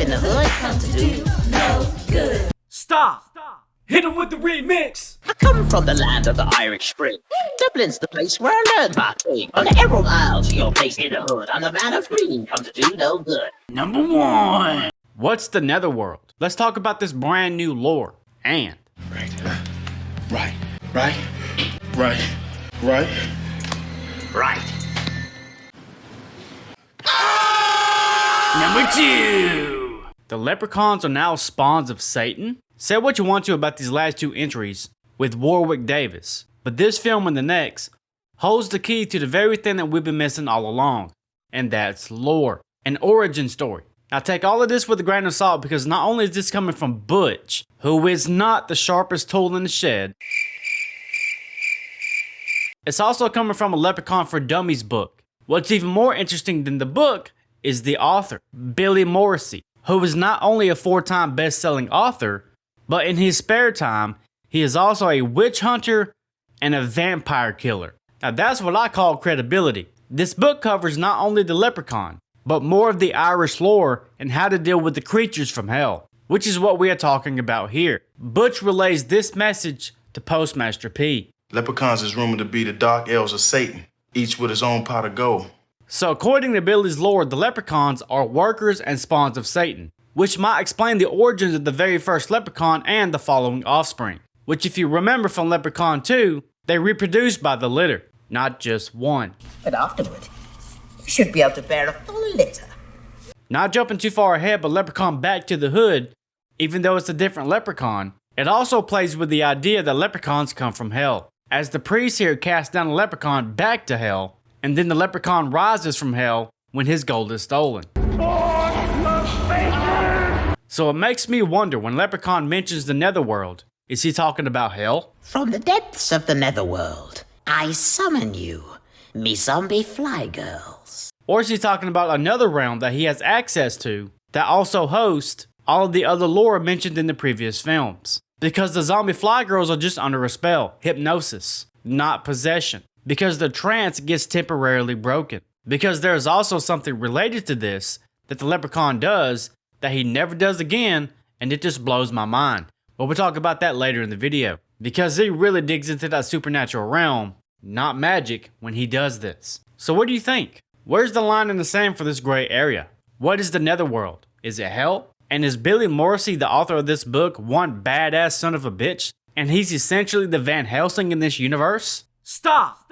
in the hood come to do no good. Stop! Hit him with the remix! I come from the land of the Irish Spring. Dublin's the place where I learned my thing. On the Emerald Isle to your place in the hood, I'm the man of green, come to do no good. Number 1. What's the Netherworld? Let's talk about this brand new lore. And Right. Number 2. The Leprechauns are now spawns of Satan? Say what you want to about these last 2 entries with Warwick Davis, but this film and the next holds the key to the very thing that we've been missing all along, and that's lore, an origin story. Now take all of this with a grain of salt, because not only is this coming from Butch, who is not the sharpest tool in the shed, it's also coming from a Leprechaun for Dummies book. What's even more interesting than the book is the author, Billy Morrissey, who is not only a 4-time best-selling author, but in his spare time, he is also a witch hunter and a vampire killer. Now that's what I call credibility. This book covers not only the Leprechaun, but more of the Irish lore and how to deal with the creatures from hell, which is what we are talking about here. Butch relays this message to Postmaster P. Leprechauns is rumored to be the dark elves of Satan, each with his own pot of gold. So according to Billy's lore, the Leprechauns are workers and spawns of Satan, which might explain the origins of the very first Leprechaun and the following offspring, which if you remember from Leprechaun 2, they reproduce by the litter, not just one. But afterward, you should be able to bear a full litter. Not jumping too far ahead, but Leprechaun Back to the Hood, even though it's a different Leprechaun, it also plays with the idea that Leprechauns come from hell, as the priest here casts down a Leprechaun back to hell, and then the Leprechaun rises from hell when his gold is stolen. So it makes me wonder, when Leprechaun mentions the Netherworld, is he talking about hell? From the depths of the netherworld, I summon you, me zombie fly girls. Or is he talking about another realm that he has access to that also hosts all of the other lore mentioned in the previous films? Because the zombie fly girls are just under a spell, hypnosis, not possession. Because the trance gets temporarily broken. Because there is also something related to this that the Leprechaun does that he never does again, and it just blows my mind. But we'll talk about that later in the video, because he really digs into that supernatural realm, not magic, when he does this. So what do you think? Where's the line in the sand for this gray area? What is the Netherworld? Is it hell? And is Billy Morrissey, the author of this book, one badass son of a bitch, and he's essentially the Van Helsing in this universe? Stop!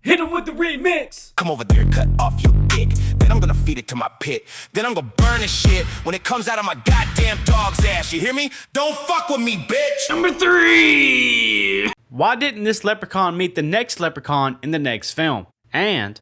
Hit him with the remix! Come over there, cut off your dick. Then I'm gonna feed it to my pit. Then I'm gonna burn this shit when it comes out of my goddamn dog's ass. You hear me? Don't fuck with me, bitch! Number 3! Why didn't this Leprechaun meet the next Leprechaun in the next film? And...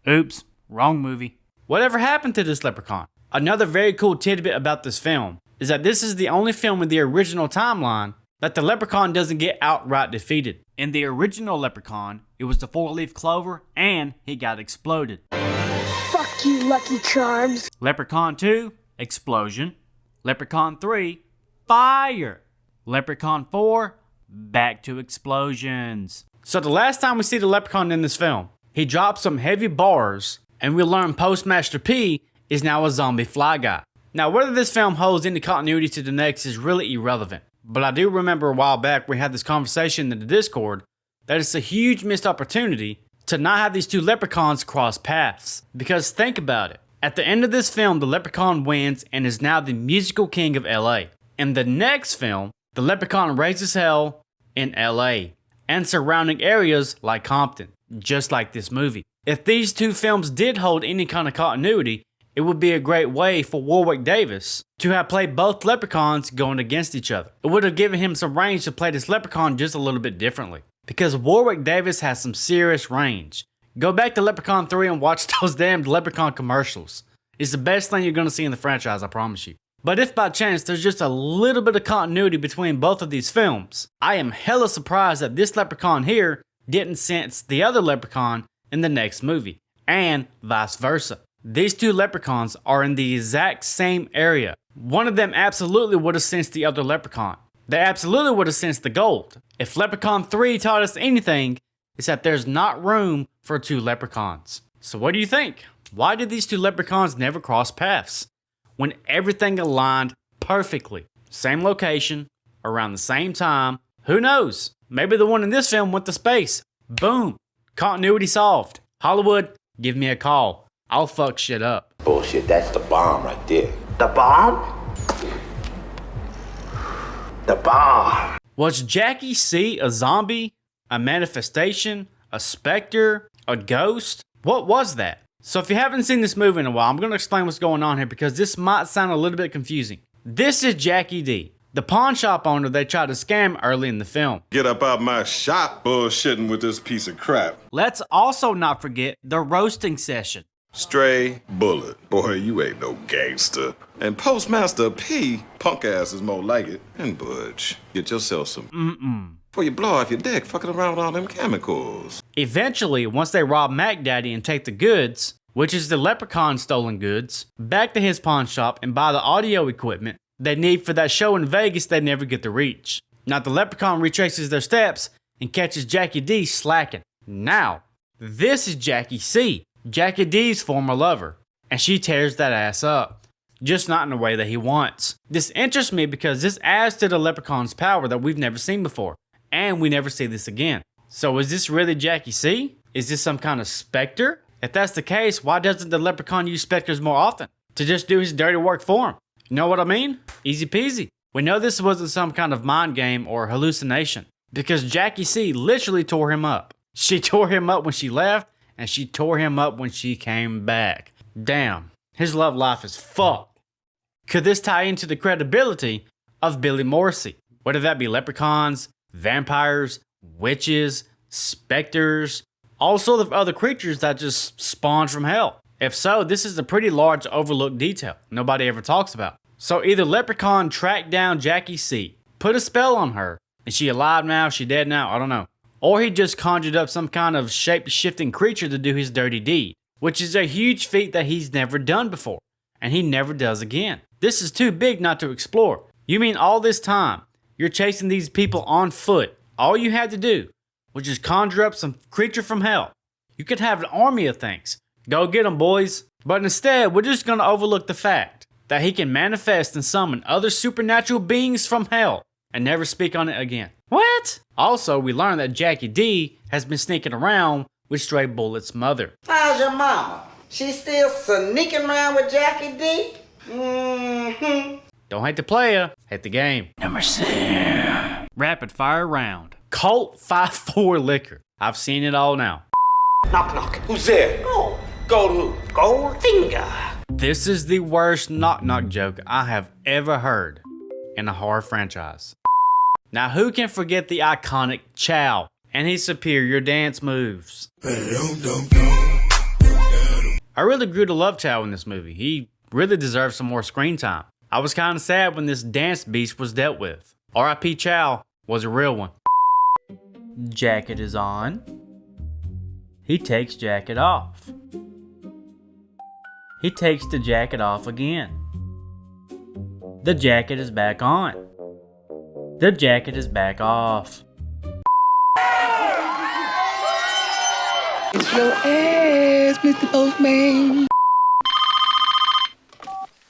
oops, wrong movie. Whatever happened to this Leprechaun? Another very cool tidbit about this film is that this is the only film in the original timeline that the Leprechaun doesn't get outright defeated. In the original Leprechaun, it was the 4-leaf clover and he got exploded. Fuck you, Lucky Charms. Leprechaun 2, explosion. Leprechaun 3, fire. Leprechaun 4, back to explosions. So the last time we see the Leprechaun in this film, he drops some heavy bars and we learn Postmaster P is now a zombie fly guy. Now whether this film holds any continuity to the next is really irrelevant. But I do remember a while back we had this conversation in the Discord that it's a huge missed opportunity to not have these 2 Leprechauns cross paths. Because think about it. At the end of this film, the Leprechaun wins and is now the musical king of LA. In the next film, the Leprechaun raises hell in LA and surrounding areas like Compton, just like this movie. If these 2 films did hold any kind of continuity, it would be a great way for Warwick Davis to have played both Leprechauns going against each other. It would have given him some range to play this Leprechaun just a little bit differently. Because Warwick Davis has some serious range. Go back to Leprechaun 3 and watch those damned Leprechaun commercials. It's the best thing you're going to see in the franchise, I promise you. But if by chance there's just a little bit of continuity between both of these films, I am hella surprised that this Leprechaun here didn't sense the other Leprechaun in the next movie. And vice versa. These 2 Leprechauns are in the exact same area. One of them absolutely would have sensed the other Leprechaun. They absolutely would have sensed the gold. If Leprechaun 3 taught us anything, it's that there's not room for 2 Leprechauns. So what do you think? Why did these two leprechauns never cross paths when everything aligned perfectly? Same location, around the same time. Who knows? Maybe the one in this film went to space. Boom. Continuity solved. Hollywood, give me a call. I'll fuck shit up. Bullshit, that's the bomb right there. The bomb? The bomb. Was Jackie C a zombie? A manifestation? A specter? A ghost? What was that? So if you haven't seen this movie in a while, I'm going to explain what's going on here because this might sound a little bit confusing. This is Jackie D, the pawn shop owner they tried to scam early in the film. Get up out my shop bullshitting with this piece of crap. Let's also not forget the roasting session. Stray bullet. Boy, you ain't no gangster. And Postmaster P, punk ass is more like it. And Butch, get yourself some before you blow off your dick fucking around with all them chemicals. Eventually, once they rob Mac Daddy and take the goods, which is the Leprechaun stolen goods, back to his pawn shop and buy the audio equipment they need for that show in Vegas they never get to reach. Now the Leprechaun retraces their steps and catches Jackie D slacking. Now, this is Jackie C, Jackie D's former lover, and she tears that ass up. Just not in the way that he wants. This interests me because this adds to the Leprechaun's power that we've never seen before, and we never see this again. So is this really Jackie C? Is this some kind of specter? If that's the case, why doesn't the Leprechaun use specters more often? To just do his dirty work for him. You know what I mean? Easy peasy. We know this wasn't some kind of mind game or hallucination, because Jackie C literally tore him up. She tore him up when she left, and she tore him up when she came back. Damn, his love life is fucked. Could this tie into the credibility of Billy Morrissey? Whether that be leprechauns, vampires, witches, specters, all sort of other creatures that just spawn from hell. If so, this is a pretty large overlooked detail nobody ever talks about. So either Leprechaun tracked down Jackie C, put a spell on her, is she alive now, she dead now, I don't know. Or he just conjured up some kind of shape-shifting creature to do his dirty deed, which is a huge feat that he's never done before, and he never does again. This is too big not to explore. You mean all this time, you're chasing these people on foot, all you had to do was just conjure up some creature from hell. You could have an army of things. Go get them, boys. But instead, we're just going to overlook the fact that he can manifest and summon other supernatural beings from hell and never speak on it again. What? Also, we learned that Jackie D has been sneaking around with Stray Bullet's mother. How's your mama? She still sneaking around with Jackie D? Don't hate the player, hate the game. Number 6. Rapid fire round. Colt 5-4 liquor. I've seen it all now. Knock, knock. Who's there? Oh, Go to who? Goldfinger. This is the worst knock-knock joke I have ever heard in a horror franchise. Now, who can forget the iconic Chow and his superior dance moves? I really grew to love Chow in this movie. He really deserves some more screen time. I was kind of sad when this dance beast was dealt with. R.I.P. Chow was a real one. Jacket is on. He takes jacket off. He takes the jacket off again. The jacket is back on. The jacket is back off. It's your ass, Mr. Postman.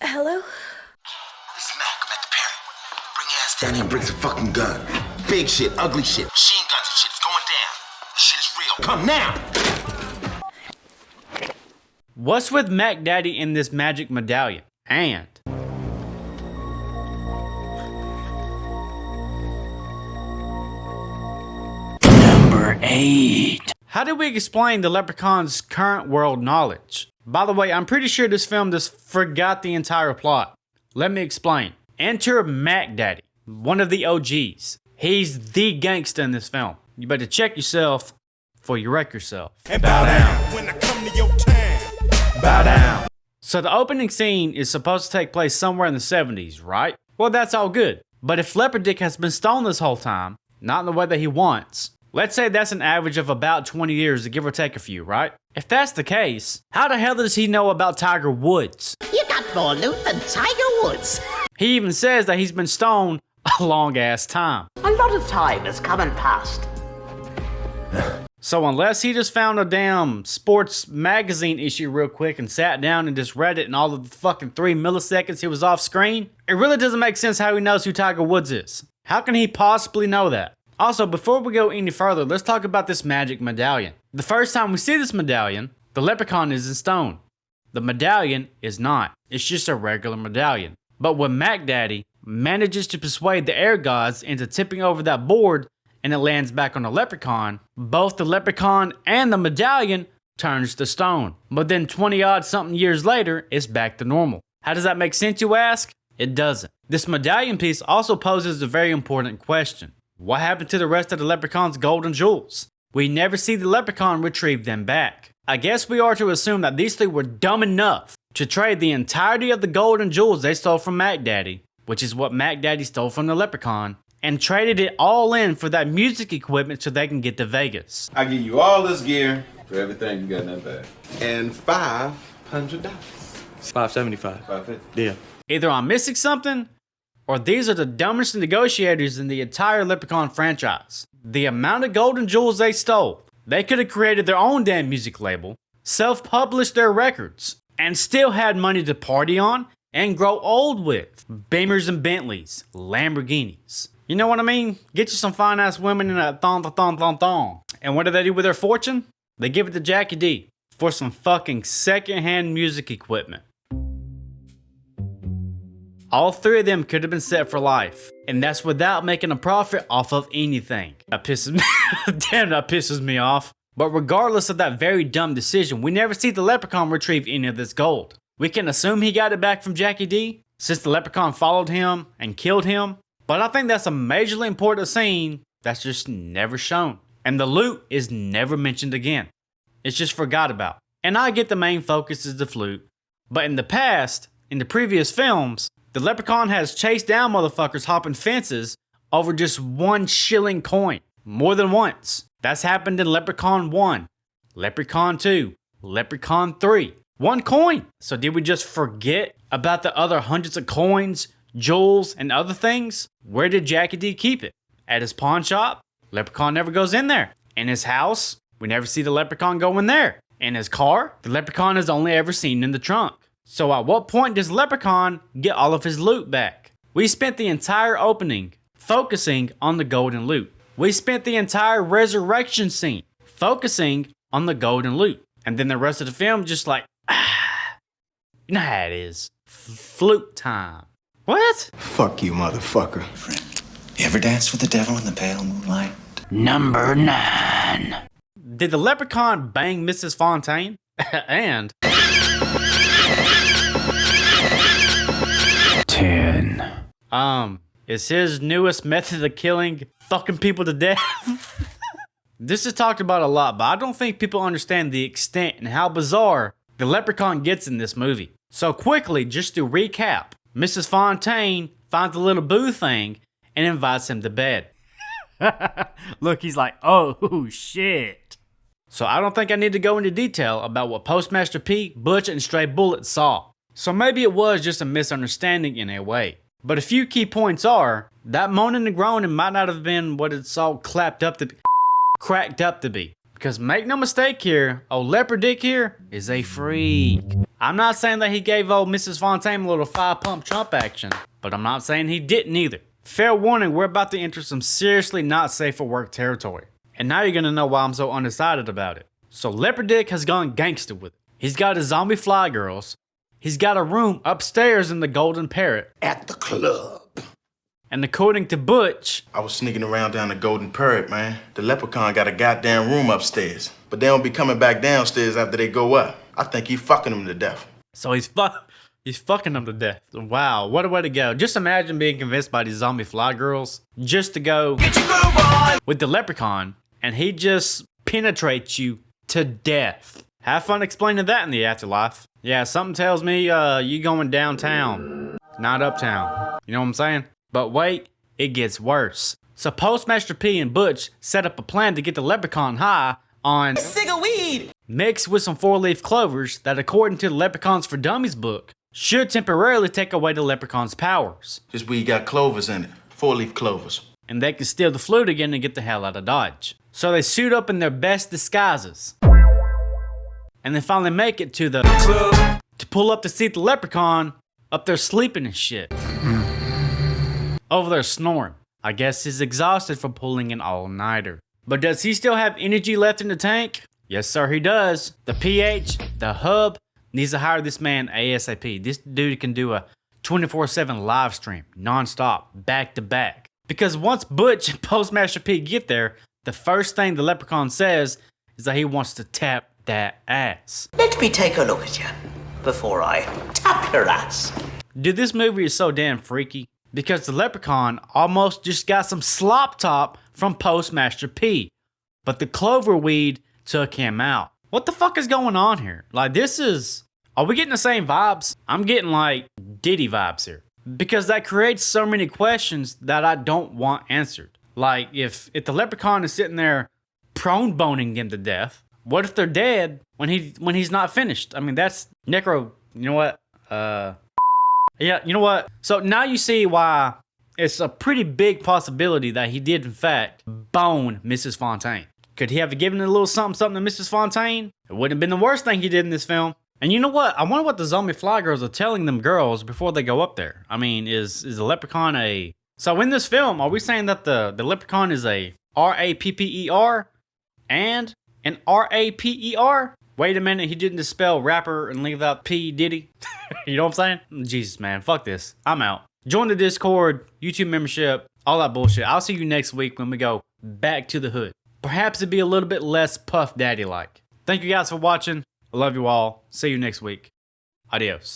Hello? This is Mac. I'm at the parent. Bring your ass down here and bring some fucking gun. Big shit, ugly shit. Machine guns and shit. It's going down. This shit is real. Come now. What's with Mac Daddy in this magic medallion? And Number 8. How do we explain the Leprechaun's current world knowledge? By the way, I'm pretty sure this film just forgot the entire plot. Let me explain. Enter Mac Daddy, one of the OGs. He's the gangster in this film. You better check yourself before you wreck yourself. And bow down when I come to your town. Bow down. So the opening scene is supposed to take place somewhere in the 70s, right? Well, that's all good. But if Leopard Dick has been stoned this whole time, not in the way that he wants, let's say that's an average of about 20 years, give or take a few, right? If that's the case, how the hell does he know about Tiger Woods? You got more loot than Tiger Woods. He even says that he's been stoned a long ass time. A lot of time has come and passed. So unless he just found a damn sports magazine issue real quick and sat down and just read it in all of the fucking 3 milliseconds he was off screen, it really doesn't make sense how he knows who Tiger Woods is. How can he possibly know that? Also, before we go any further, let's talk about this magic medallion. The first time we see this medallion, the leprechaun is in stone. The medallion is not. It's just a regular medallion. But when Mac Daddy manages to persuade the air gods into tipping over that board and it lands back on the leprechaun, both the leprechaun and the medallion turns to stone. But then 20 odd something years later, it's back to normal. How does that make sense, you ask? It doesn't. This medallion piece also poses a very important question. What happened to the rest of the leprechaun's golden jewels? We never see the leprechaun retrieve them back. I guess we are to assume that these three were dumb enough to trade the entirety of the golden jewels they stole from Mac Daddy, which is what Mac Daddy stole from the leprechaun, and traded it all in for that music equipment so they can get to Vegas. I give you all this gear for everything you got in that bag. And $500. $575. $550. Yeah. Either I'm missing something, or these are the dumbest negotiators in the entire Leprechaun franchise. The amount of golden jewels they stole, they could have created their own damn music label, self-published their records, and still had money to party on and grow old with. Beamers and Bentleys, Lamborghinis. You know what I mean? Get you some fine ass women in a thong. And what do they do with their fortune? They give it to Jackie D for some fucking secondhand music equipment. All three of them could have been set for life, and that's without making a profit off of anything. That pisses me. Damn, that pisses me off. But regardless of that very dumb decision, we never see the leprechaun retrieve any of this gold. We can assume he got it back from Jackie D, since the leprechaun followed him and killed him. But I think that's a majorly important scene that's just never shown. And the loot is never mentioned again. It's just forgot about. And I get the main focus is the flute. But in the past, in the previous films, the leprechaun has chased down motherfuckers hopping fences over just 1 shilling coin. More than once. That's happened in Leprechaun 1, Leprechaun 2, Leprechaun 3. 1 coin. So did we just forget about the other hundreds of coins, jewels, and other things? Where did Jackie D keep it? At his pawn shop? Leprechaun never goes in there. In his house? We never see the leprechaun go in there. In his car? The leprechaun is only ever seen in the trunk. So at what point does Leprechaun get all of his loot back? We spent the entire opening focusing on the golden loot. We spent the entire resurrection scene focusing on the golden loot. And then the rest of the film just like, you know how it is. Flute time. What? Fuck you, motherfucker. You ever danced with the devil in the pale moonlight? Number 9. Did the leprechaun bang Mrs. Fontaine? And 10. Is his newest method of killing fucking people to death? This is talked about a lot, but I don't think people understand the extent and how bizarre the leprechaun gets in this movie. So quickly, just to recap, Mrs. Fontaine finds the little boo thing and invites him to bed. Look, he's like, oh shit. So I don't think I need to go into detail about what Postmaster P, Butch, and Stray Bullet saw. So maybe it was just a misunderstanding in a way. But a few key points are, that moaning and groaning might not have been what it's all cracked up to be. Because make no mistake here, old Leper Dick here is a freak. I'm not saying that he gave old Mrs. Fontaine a little 5-pump Trump action, but I'm not saying he didn't either. Fair warning, we're about to enter some seriously not safe for work territory. And now you're gonna know why I'm so undecided about it. So Leper Dick has gone gangster with it. He's got his zombie fly girls. He's got a room upstairs in the Golden Parrot. At the club. And according to Butch, I was sneaking around down the Golden Parrot, man. The leprechaun got a goddamn room upstairs. But they don't be coming back downstairs after they go up. I think he fucking them to death. So he's fucking them to death. Wow, what a way to go. Just imagine being convinced by these zombie fly girls just to go get your move on with the leprechaun, and he just penetrates you to death. Have fun explaining that in the afterlife. Yeah, something tells me you going downtown, not uptown. You know what I'm saying? But wait, it gets worse. So Postmaster P and Butch set up a plan to get the leprechaun high on a cig of weed mixed with some 4-leaf clovers that, according to the Leprechauns for Dummies book, should temporarily take away the leprechaun's powers. This weed got clovers in it. 4-leaf clovers. and they can steal the flute again and get the hell out of Dodge. So they suit up in their best disguises. And they finally make it to the club to pull up to see the Leprechaun up there sleeping and shit. Over there snoring. I guess he's exhausted from pulling an all-nighter. But does he still have energy left in the tank? Yes, sir, he does. The PH, the hub, needs to hire this man ASAP. This dude can do a 24/7 live stream, non-stop, back to back. Because once Butch and Postmaster P get there, the first thing the Leprechaun says is that he wants to tap that ass. Let me take a look at you before I tap your ass. Dude, this movie is so damn freaky because the Leprechaun almost just got some slop top from Postmaster P, but the cloverweed took him out. What the fuck is going on here? Like, are we getting the same vibes? I'm getting like Diddy vibes here because that creates so many questions that I don't want answered. Like, if the Leprechaun is sitting there prone boning him to death, what if they're dead when he's not finished? I mean, that's necro. You know what? Yeah, you know what? So now you see why it's a pretty big possibility that he did in fact bone Mrs. Fontaine. Could he have given a little something to Mrs. Fontaine? It wouldn't have been the worst thing he did in this film. And you know what? I wonder what the zombie fly girls are telling them girls before they go up there. I mean, is the Leprechaun a... So in this film, are we saying that the Leprechaun is a R-A-P-P-E-R and an R-A-P-E-R? Wait a minute, he didn't just spell rapper and leave out P. Diddy? You know what I'm saying? Jesus, man, fuck this. I'm out. Join the Discord, YouTube membership, all that bullshit. I'll see you next week when we go back to the hood. Perhaps it'd be a little bit less Puff Daddy-like. Thank you guys for watching. I love you all. See you next week. Adios.